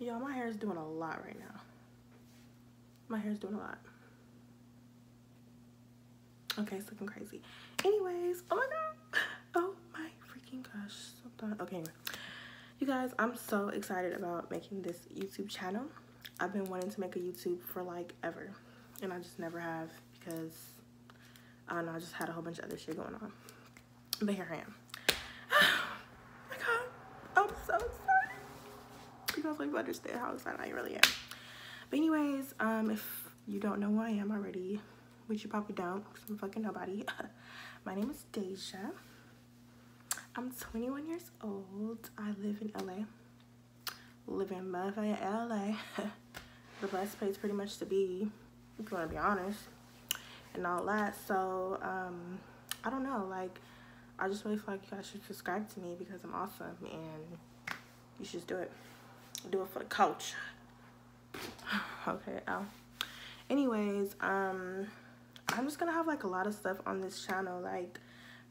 Y'all, my hair is doing a lot right now. My hair's doing a lot. Okay, it's looking crazy. Anyways, oh my god. Oh my freaking gosh. Okay, anyway. You guys, I'm so excited about making this YouTube channel. I've been wanting to make a YouTube for like ever. And I just never have because, I don't know, I just had a whole bunch of other shit going on. But here I am. Oh my god. I'm so excited. You guys don't even understand how excited I really am. But anyways, if you don't know who I am already, which you probably don't because I'm fucking nobody. My name is Deja. I'm 21 years old. I live in LA. Live in motherfucking LA. The best place pretty much to be, if you want to be honest, and all that. So, I don't know, like, I just really feel like you guys should subscribe to me because I'm awesome and you should do it. Do it for the culture. Okay, anyways, I'm just gonna have like a lot of stuff on this channel, like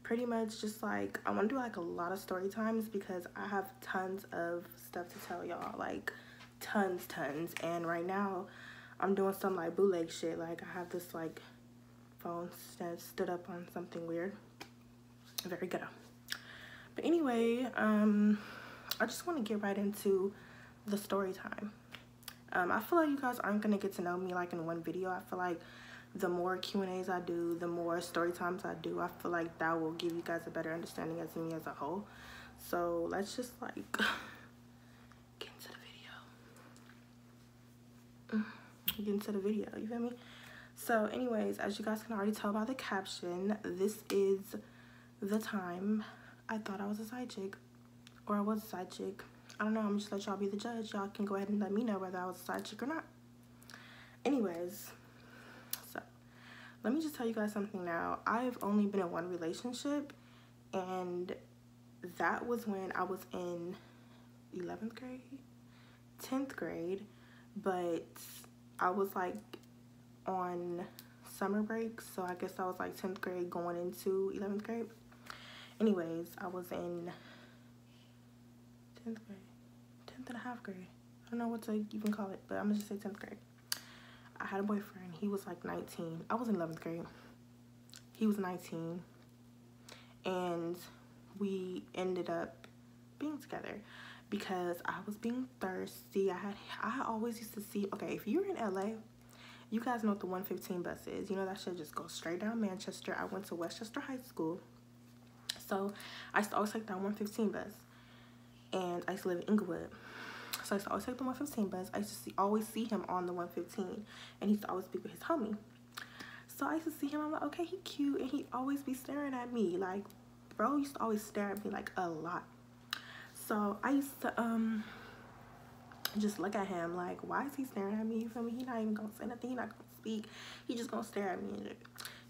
pretty much just like I want to do like a lot of story times because I have tons of stuff to tell y'all, like tons. And right now I'm doing some like bootleg shit. Like I have this like phone that stood up on something weird. Very good. But anyway, I just want to get right into the story time. I feel like you guys aren't gonna get to know me like in one video. I feel like the more Q&As I do, the more story times I do, I feel like that will give you guys a better understanding as me as a whole. So let's just like get into the video. Get into the video, you feel me? So anyways, as you guys can already tell by the caption, this is the time I thought I was a side chick, or I was a side chick. I don't know, I'm just let y'all be the judge. Y'all can go ahead and let me know whether I was a side chick or not. Anyways, so let me just tell you guys something now. I've only been in one relationship, and that was when I was in 11th grade, 10th grade, but I was like on summer break, so I guess I was like 10th grade going into 11th grade. Anyways, I was in 10th grade, 10th and a half grade. I don't know what to even call it, but I'm gonna just say 10th grade. I had a boyfriend. He was like 19. I was in 11th grade. He was 19. And we ended up being together because I was being thirsty. I always used to see, okay, if you're in LA, you guys know what the 115 bus is. You know that shit just goes straight down Manchester. I went to Westchester High School. So I used to always take that 115 bus. And I used to live in Inglewood. So I used to always take the 115 bus. I used to always see him on the 115. And he used to always be with his homie. So I used to see him. I'm like, okay, he cute. And he'd always be staring at me. Like, bro used to always stare at me, like, a lot. So I used to just look at him like, why is he staring at me? You feel me? He not even gonna say nothing. He not gonna speak. He just gonna stare at me.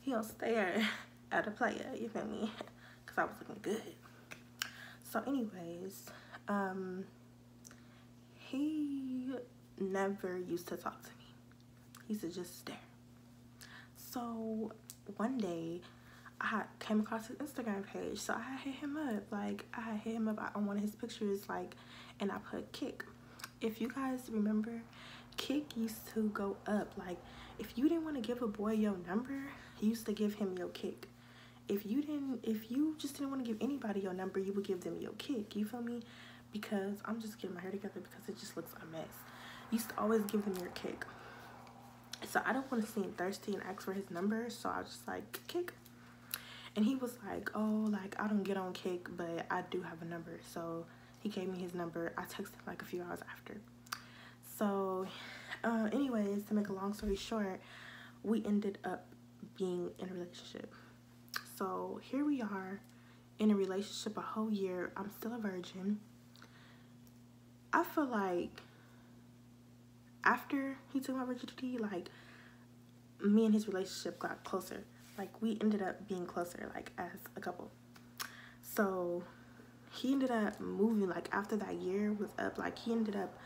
He gonna stare at a player. You feel me? Because I was looking good. So anyways, he never used to talk to me. He used to just stare. So one day I came across his Instagram page. So I hit him up. Like, I hit him up on one of his pictures, like, and I put Kick. If you guys remember, Kick used to go up. Like, if you didn't want to give a boy your number, you used to give him your Kick. If you just didn't want to give anybody your number, you would give them your Kick. You feel me? Because I'm just getting my hair together because it just looks a mess. You used to always give them your Kick. So I don't want to seem thirsty and ask for his number, so I was just like, Kick. And he was like, oh, like, I don't get on Kick, but I do have a number. So he gave me his number. I texted him like a few hours after. So anyways, to make a long story short, we ended up being in a relationship. So here we are in a relationship a whole year. I'm still a virgin. I feel like after he took my virginity, like, me and his relationship got closer. Like, we ended up being closer, like, as a couple. So he ended up moving, like, after that year was up, like, he ended up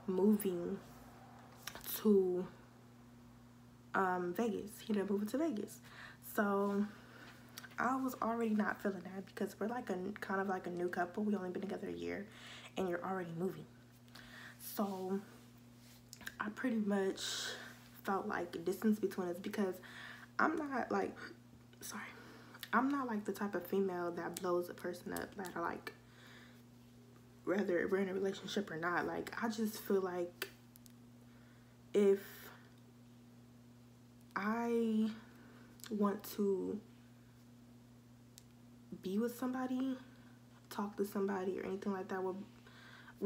moving to Vegas. He ended up moving to Vegas. So I was already not feeling that because we're like kind of like a new couple. We only been together a year and you're already moving. So I pretty much felt like a distance between us because I'm not like, sorry, I'm not like the type of female that blows a person up that I like, whether we're in a relationship or not. Like, I just feel like if I want to be with somebody, talk to somebody or anything like that, well,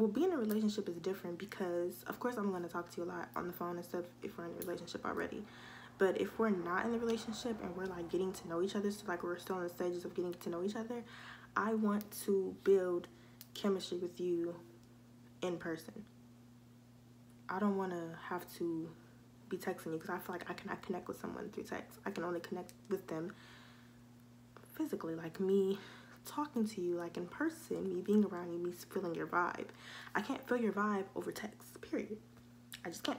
being in a relationship is different because, of course, I'm going to talk to you a lot on the phone and stuff if we're in a relationship already. But if we're not in the relationship and we're, like, getting to know each other, so, like, we're still in the stages of getting to know each other, I want to build chemistry with you in person. I don't want to have to be texting you because I feel like I cannot connect with someone through text. I can only connect with them physically, like me talking to you, like in person, me being around you, me feeling your vibe. I can't feel your vibe over text, period. I just can't.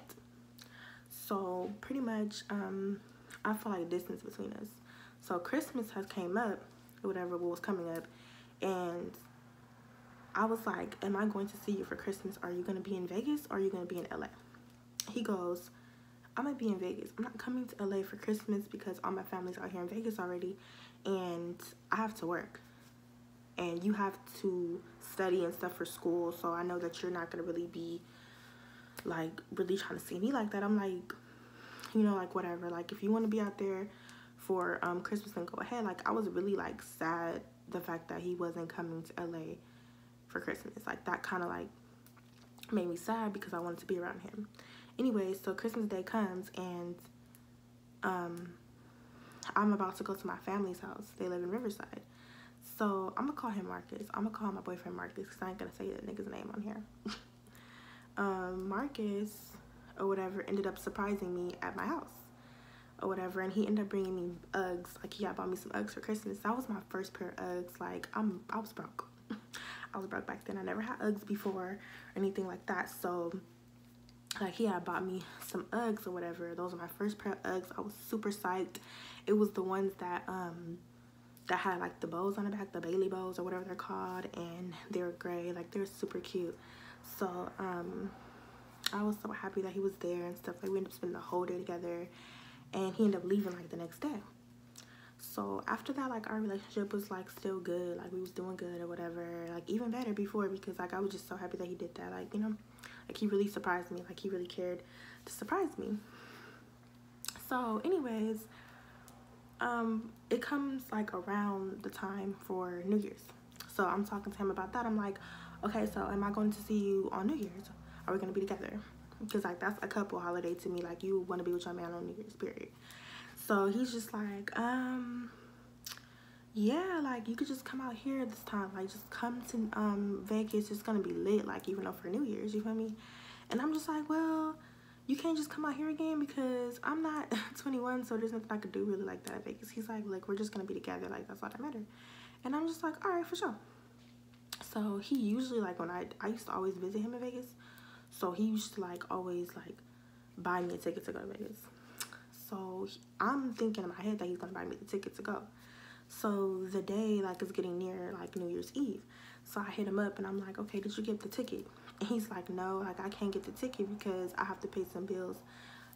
So pretty much, I feel like distance between us. So Christmas has came up, or whatever, what was coming up, and I was like, am I going to see you for Christmas? Are you going to be in Vegas or are you going to be in LA? He goes, I'm going to be in Vegas. I'm not coming to LA for Christmas because all my family's out here in Vegas already, and I have to work. And you have to study and stuff for school, so I know that you're not going to really be, like, really trying to see me like that. I'm like, you know, like, whatever. Like, if you want to be out there for Christmas, then go ahead. Like, I was really, like, sad the fact that he wasn't coming to LA for Christmas. Like, that kind of, like, made me sad because I wanted to be around him. Anyway, so Christmas Day comes, and I'm about to go to my family's house. They live in Riverside. So I'm going to call him Marcus. I'm going to call my boyfriend Marcus because I ain't going to say that nigga's name on here. Marcus, or whatever, ended up surprising me at my house, or whatever, and he ended up bringing me Uggs. Like, he had bought me some Uggs for Christmas. That was my first pair of Uggs. Like, I was broke. I was broke back then. I never had Uggs before or anything like that. So, like, he had bought me some Uggs or whatever. Those were my first pair of Uggs. I was super psyched. It was the ones that that had, like, the bows on the back, the Bailey bows or whatever they're called, and they were gray. Like, they were super cute. So, I was so happy that he was there and stuff. Like, we ended up spending the whole day together, and he ended up leaving, like, the next day. So, after that, like, our relationship was, like, still good. Like, we was doing good or whatever. Like, even better before because, like, I was just so happy that he did that. Like, you know, like, he really surprised me. Like, he really cared to surprise me. So, anyways, it comes, like, around the time for New Year's. So, I'm talking to him about that. I'm like, okay, so am I going to see you on New Year's? Are we going to be together? Because, like, that's a couple holiday to me. Like, you want to be with your man on New Year's, period. So, he's just like, yeah, like, you could just come out here this time. Like, just come to Vegas. It's going to be lit, like, even though for New Year's, you feel me? And I'm just like, well, you can't just come out here again because I'm not 21, so there's nothing I could do really like that at Vegas. He's like, look, we're just going to be together. Like, that's all that matters. And I'm just like, all right, for sure. So, he usually, like, when I used to always visit him in Vegas. So, he used to, like, always, like, buy me a ticket to go to Vegas. So, I'm thinking in my head that he's going to buy me the ticket to go. So, the day, like, is getting near, like, New Year's Eve. So, I hit him up, and I'm like, okay, did you get the ticket? And he's like, no, like, I can't get the ticket because I have to pay some bills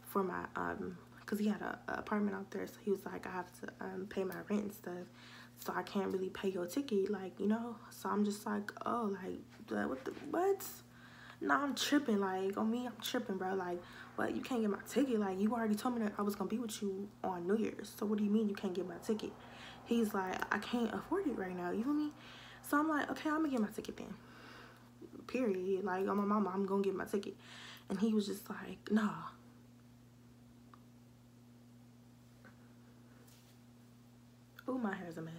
for my, because he had a apartment out there. So, he was like, I have to pay my rent and stuff. So, I can't really pay your ticket, like, you know? So, I'm just like, oh, like, what? No, I'm tripping, like, on me, I'm tripping, bro. Like, what, you can't get my ticket? Like, you already told me that I was going to be with you on New Year's. So, what do you mean you can't get my ticket? He's like, I can't afford it right now, you feel me? So, I'm like, okay, I'm going to get my ticket then. Period. Like, on my mama, I'm going to get my ticket. And he was just like, nah. Oh, my hair's a mess.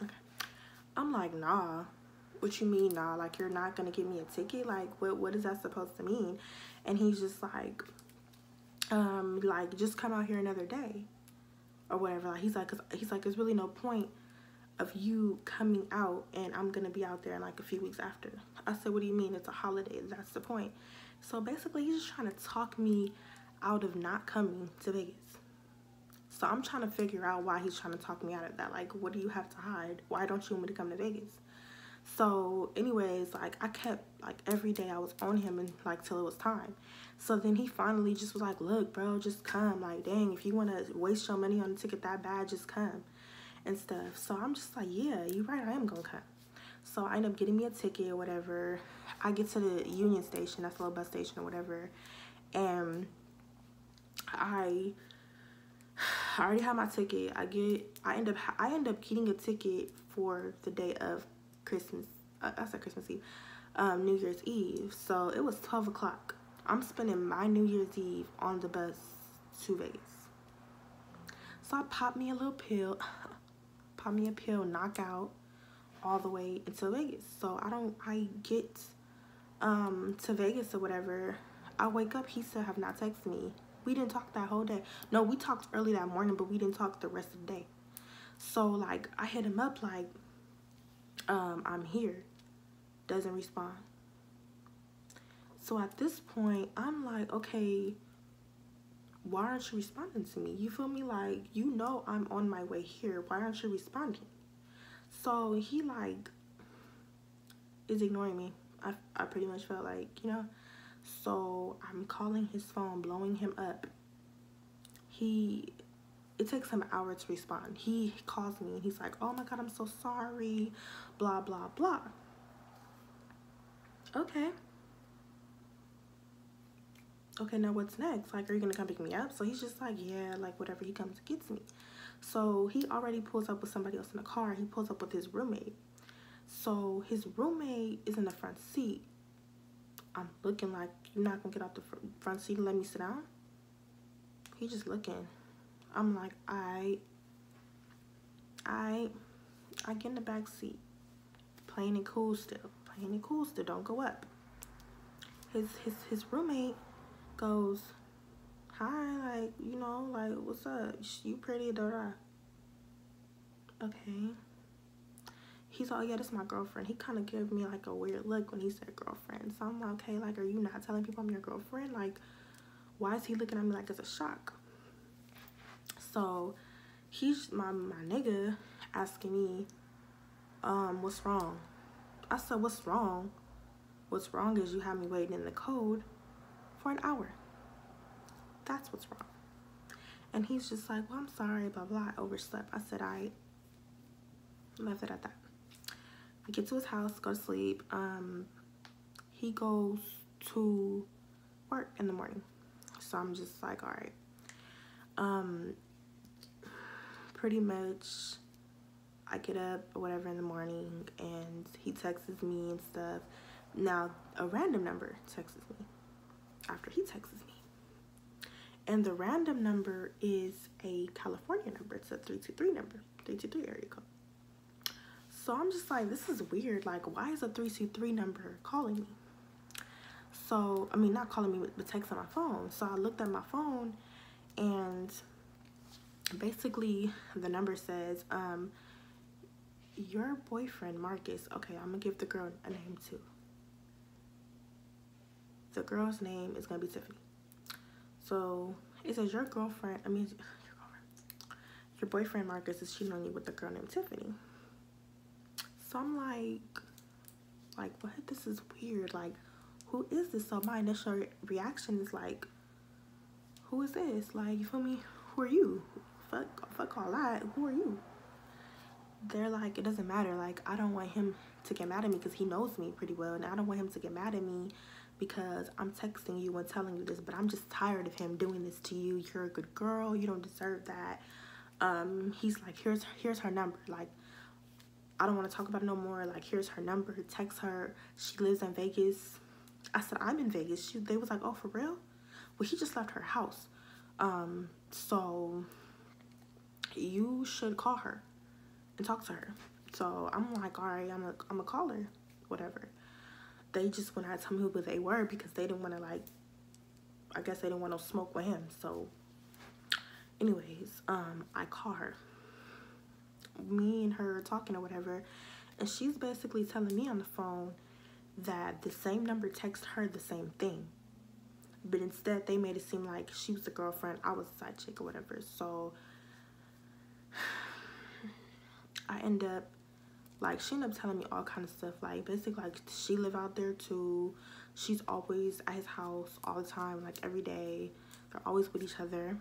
Okay. I'm like, nah. What you mean, nah? Like, you're not going to give me a ticket? Like, what is that supposed to mean? And he's just like, just come out here another day. Or whatever. Like, he's like, there's really no point of you coming out and I'm going to be out there in, like, a few weeks after. I said, what do you mean? It's a holiday. That's the point. So, basically, he's just trying to talk me out of not coming to Vegas. So, I'm trying to figure out why he's trying to talk me out of that. Like, what do you have to hide? Why don't you want me to come to Vegas? So anyways, like I kept like every day I was on him and like till it was time. So then he finally just was like, look, bro, just come. Like, dang, if you want to waste your money on a ticket that bad, just come and stuff. So I'm just like, yeah, you're right, I am gonna come. So I end up getting me a ticket or whatever. I get to the Union Station, that's the little bus station or whatever, and I already have my ticket. I end up getting a ticket for the day of Christmas. I said Christmas Eve, New Year's Eve. So it was 12 o'clock. I'm spending my New Year's Eve on the bus to Vegas. So I popped me a little pill, knock out all the way into Vegas. So I get to Vegas or whatever. I wake up, he still have not texted me. We didn't talk that whole day. No, we talked early that morning, but we didn't talk the rest of the day. So like I hit him up like, I'm here. Doesn't respond. So at this point, I'm like, okay, why aren't you responding to me? You feel me? Like, you know I'm on my way here. Why aren't you responding? So he like is ignoring me. I pretty much felt like, you know. So I'm calling his phone, blowing him up. It takes him an hour to respond. He calls me and he's like, oh my God, I'm so sorry, blah, blah, blah. Okay, now what's next? Like, are you gonna come pick me up? So he's just like, yeah, like whatever, he comes and gets me. So he already pulls up with somebody else in the car. He pulls up with his roommate. So his roommate is in the front seat. I'm looking like, you're not gonna get out the front seat and let me sit down? He just looking. I'm like, I get in the back seat. Playing it cool still. Don't go up. His roommate goes, hi, like, you know, like, what's up? You pretty, da. Okay. He's all, yeah, this is my girlfriend. He kind of gave me like a weird look when he said girlfriend. So I'm like, okay, like, are you not telling people I'm your girlfriend? Like, why is he looking at me like it's a shock? So he's my nigga asking me, what's wrong? I said, what's wrong? What's wrong is you have me waiting in the code for an hour. That's what's wrong. And he's just like, well, I'm sorry, blah, blah. I overslept. I said, I left it at that. We get to his house, go to sleep. He goes to work in the morning. So I'm just like, all right. Pretty much I get up or whatever in the morning and he texts me and stuff. Now a random number texts me after he texts me. And the random number is a California number. It's a 323 number, 323 area code. So I'm just like, this is weird. Like, why is a 323 number calling me? So, I mean, not calling me, but texting my phone. So I looked at my phone and basically the number says, your boyfriend, Marcus. Okay, I'm gonna give the girl a name too. The girl's name is gonna be Tiffany. So it says your boyfriend Marcus is cheating on you with a girl named Tiffany. So I'm like what? This is weird. Like, who is this? So my initial reaction is like, who is this? Like, you feel me? Who are you? Fuck all that. Who are you? They're like, it doesn't matter. Like, I don't want him to get mad at me because he knows me pretty well, and I don't want him to get mad at me because I'm texting you and telling you this, but I'm just tired of him doing this to you. You're a good girl. You don't deserve that. He's like, here's her number. Like, I don't want to talk about it no more. Like, here's her number. Text her. She lives in Vegas. I said, I'm in Vegas. They was like, oh, for real? Well, he just left her house. So you should call her and talk to her. So I'm like, all right, I'm gonna call her, whatever. They just went out to tell me who they were because they didn't want to, like, I guess they didn't want no smoke with him. So anyways, I call her. Me and her talking or whatever, and she's basically telling me on the phone that the same number texted her the same thing, but instead they made it seem like she was the girlfriend, I was a side chick or whatever. So I end up Like, she ended up telling me all kind of stuff. Like, basically, like, she live out there too. She's always at his house all the time, like, every day. They're always with each other.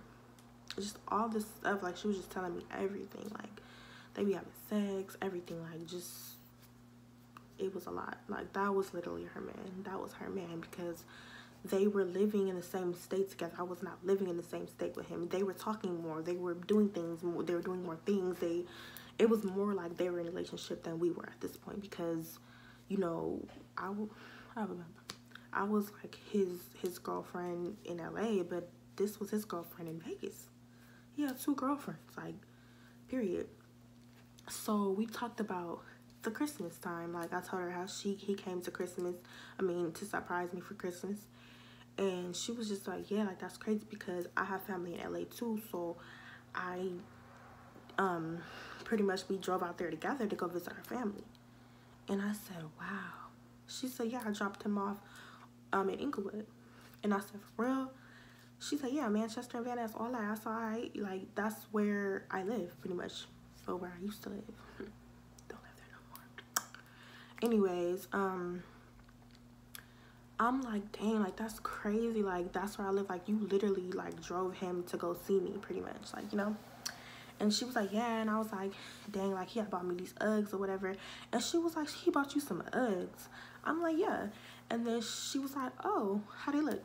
Just all this stuff. Like, she was just telling me everything. Like, they be having sex, everything. Like, just, it was a lot. Like, that was literally her man. That was her man, because they were living in the same state together. I was not living in the same state with him. They were talking more. They were doing things more. They were doing more things. It was more like they were in a relationship than we were at this point, because, you know, I remember I was like his girlfriend in LA, but this was his girlfriend in Vegas. He had 2 girlfriends, like, period. So we talked about the Christmas time. Like, I told her how he came to Christmas, to surprise me for Christmas. And she was just like, yeah, like, that's crazy, because I have family in LA too, so I pretty much we drove out there together to go visit our family. And I said, wow. She said, yeah, I dropped him off in Inglewood. And I said, for real? She said, yeah, Manchester and Van Ness, all that. I said, all right, like, that's where I live, pretty much. So where I used to live. Don't live there no more. Anyways, I'm like, dang, like, that's crazy. Like, that's where I live. Like, you literally, like, drove him to go see me, pretty much. Like, you know? And she was like, yeah. And I was like, dang, like, he had bought me these Uggs or whatever. And she was like, he bought you some Uggs. I'm like, yeah. And then she was like, oh, how they look?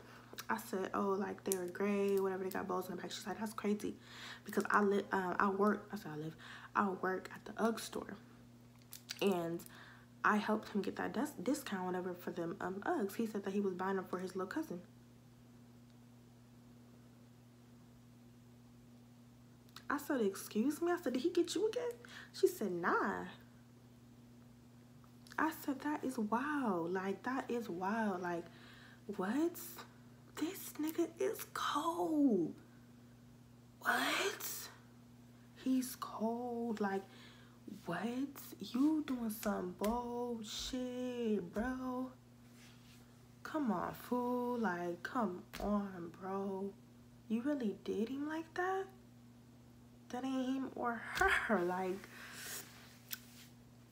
I said, oh, like, they were gray, whatever. They got bows in the back. She's like, that's crazy, because I work at the Ugg store. And I helped him get that discount, whatever, for them Uggs. He said that he was buying them for his little cousin. I said, excuse me? I said, did he get you again? She said, nah. I said, that is wild. Like, that is wild. Like, what? This nigga is cold. What? He's cold. Like, what? You doing some bold shit, bro. Come on, fool. Like, come on, bro. You really did him like that? That ain't him or her. Like,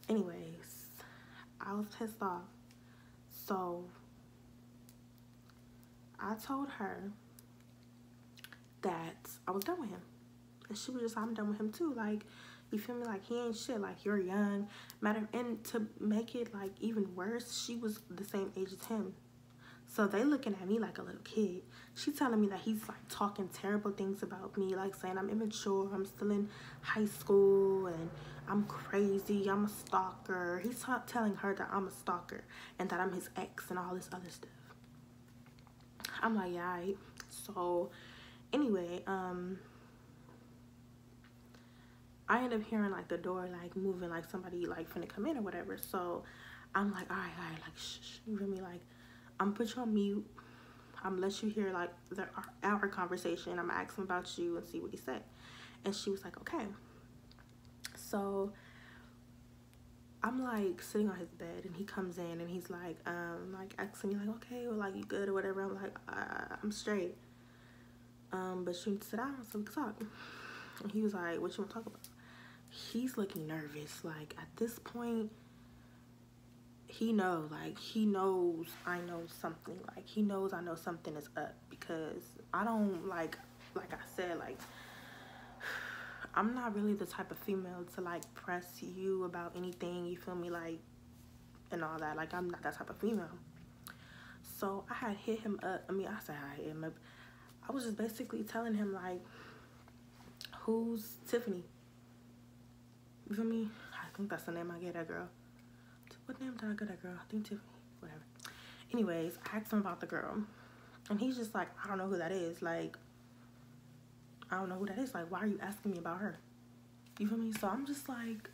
anyways, I was pissed off. So I told her that I was done with him. And she was just, I'm done with him too. Like, you feel me? Like, he ain't shit. Like, you're young. And to make it, like, even worse, she was the same age as him. So they looking at me like a little kid. She telling me that he's, like, talking terrible things about me. Like, saying I'm immature. I'm still in high school. And I'm crazy. I'm a stalker. He's telling her that I'm a stalker. And that I'm his ex and all this other stuff. I'm like, yeah, all right. So, anyway, I end up hearing, like, the door, like, moving, like, somebody, like, finna come in or whatever. So, I'm like, all right, like, shh, you feel me? Like, I'm gonna put you on mute. I'm gonna let you hear, like, our conversation. I'm gonna ask him about you and see what he said. And she was like, okay. So, I'm, like, sitting on his bed, and he comes in, and he's, like, asking me, like, okay, well, like, you good or whatever. I'm like, I'm straight. But you need to sit down so we can talk. And he was like, what you want to talk about? He's looking nervous. Like, at this point, he knows I know something. Like, he knows I know something is up, because I don't, like I said, like, I'm not really the type of female to, like, press you about anything, you feel me, like, and all that. Like, I'm not that type of female. So I had hit him up. I said I hit him up. I was just basically telling him, like, who's Tiffany? You feel me? I think that's the name I gave that girl. What name did I give that girl? I think Tiffany. Whatever. Anyways, I asked him about the girl. And he's just like, I don't know who that is. Like, I don't know who that is. Like, why are you asking me about her? You feel me? So I'm just like,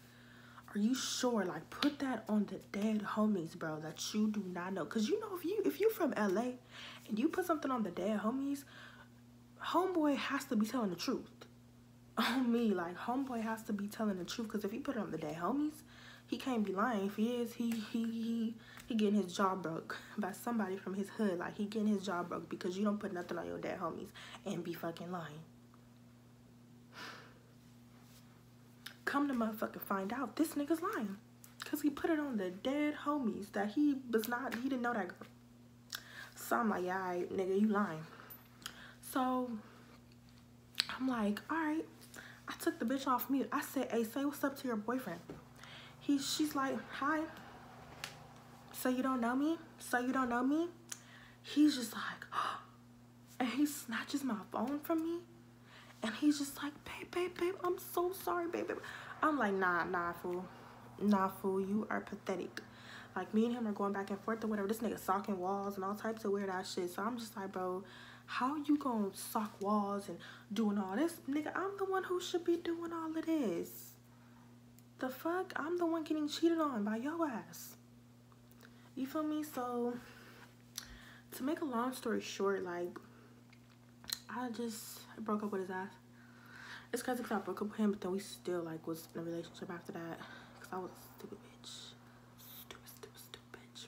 are you sure? Like, put that on the dead homies, bro, that you do not know. Because, you know, if you from LA and you put something on the dead homies, homeboy has to be telling the truth. On me, like, homeboy has to be telling the truth, because if he put it on the dead homies, he can't be lying. If he is, he getting his jaw broke by somebody from his hood. Like, he getting his jaw broke because you don't put nothing on your dead homies and be fucking lying. Come to motherfucking find out, this nigga's lying. because he put it on the dead homies that he didn't know that girl. So I'm like, yeah, all right, nigga, you lying. So I'm like, all right. I took the bitch off mute. I said, hey, say what's up to your boyfriend. She's like, hi. So you don't know me? So you don't know me? He's just like, oh. And he snatches my phone from me. And he's just like, babe, I'm so sorry, babe. I'm like, nah, fool. Nah, fool, you are pathetic. Like, me and him are going back and forth or whatever. This nigga socking walls and all types of weird ass shit. So I'm just like, bro, how you gonna sock walls and doing all this? Nigga, I'm the one who should be doing all of this. The fuck? I'm the one getting cheated on by your ass. You feel me? So, to make a long story short, like, I broke up with his ass. It's crazy because I broke up with him, but then we still, like, was in a relationship after that. Because I was a stupid bitch. Stupid bitch.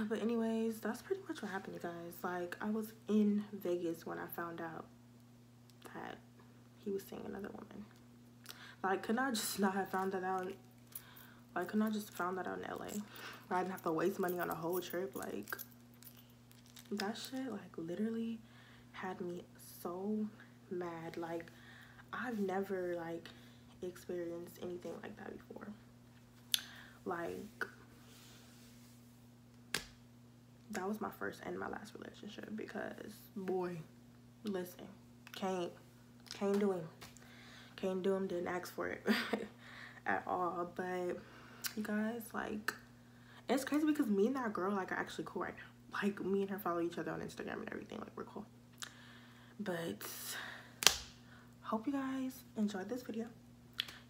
But anyways, that's pretty much what happened, you guys. Like, I was in Vegas when I found out that he was seeing another woman. Like, couldn't I just not have found that out? Like, couldn't I just found that out in LA? I didn't have to waste money on a whole trip. Like, that shit, like, literally had me so mad. Like, I've never, like, experienced anything like that before. Like, that was my first and my last relationship because, boy, listen, can't do him. Can't do him, didn't ask for it at all. But you guys, like, it's crazy because me and that girl, like, are actually cool right now. Like, me and her follow each other on Instagram and everything. Like, we're cool. But hope you guys enjoyed this video.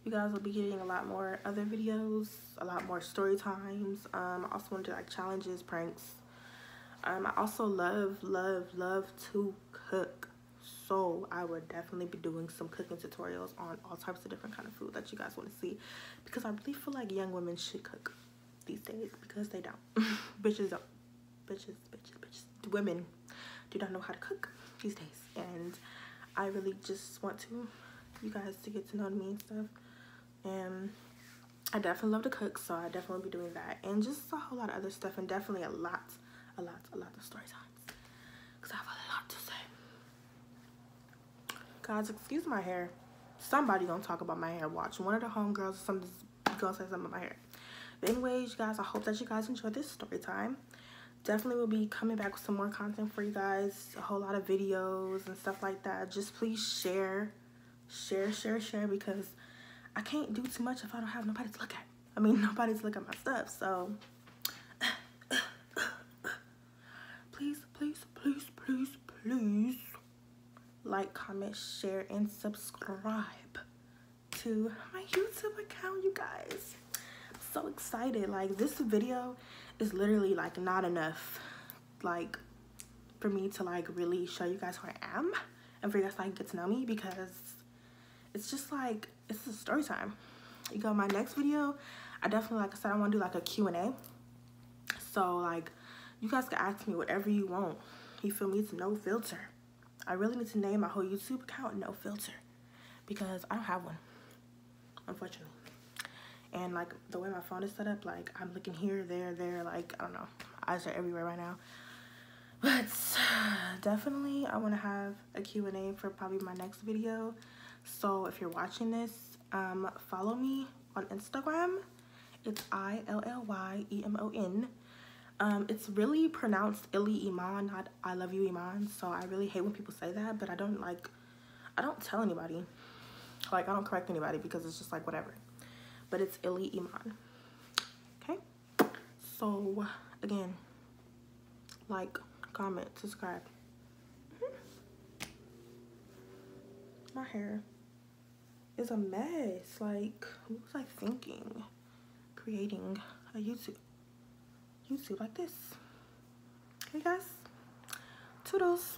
You guys will be getting a lot more other videos, a lot more story times. I also want to do like challenges, pranks. I also love to cook. So I would definitely be doing some cooking tutorials on all types of different kind of food that you guys want to see, because I really feel like young women should cook these days, because they don't. Bitches don't. Bitches. Women do not know how to cook these days, and I really just want you guys to get to know me and stuff. And I definitely love to cook, so I definitely be doing that, and just a whole lot of other stuff, and definitely a lot of story times, because I have a lot to say. Guys, excuse my hair. Somebody gonna talk about my hair. Watch one of the homegirls or something gonna say something about my hair. But anyways, you guys, I hope that you guys enjoyed this story time. Definitely will be coming back with some more content for you guys, a whole lot of videos and stuff like that. Just please share, because I can't do too much if I don't have nobody to look at. I mean, nobody to look at my stuff. So please like, comment, share, and subscribe to my YouTube account, you guys. I'm so excited. Like, this video is literally like not enough, like, for me to like really show you guys who I am and for you guys to like get to know me, because it's just like, it's a story time. You go, my next video, I definitely, like I said, I want to do like a Q&A. So like, you guys can ask me whatever you want. You feel me? It's no filter. I really need to name my whole YouTube account No Filter, because I don't have one, unfortunately. And like the way my phone is set up, like I'm looking here, there, like, I don't know, eyes are everywhere right now. But definitely I want to have a Q&A for probably my next video. So if you're watching this, follow me on Instagram. It's ILLYEMON. It's really pronounced Illy Iman, not I love you Iman. So I really hate when people say that, but I don't tell anybody. Like, I don't correct anybody, because it's just like whatever. But it's Illy Iman. Okay? So again, like, comment, subscribe. My hair is a mess. Like, what was I thinking? Creating a YouTube like this. Okay, guys? Toodles.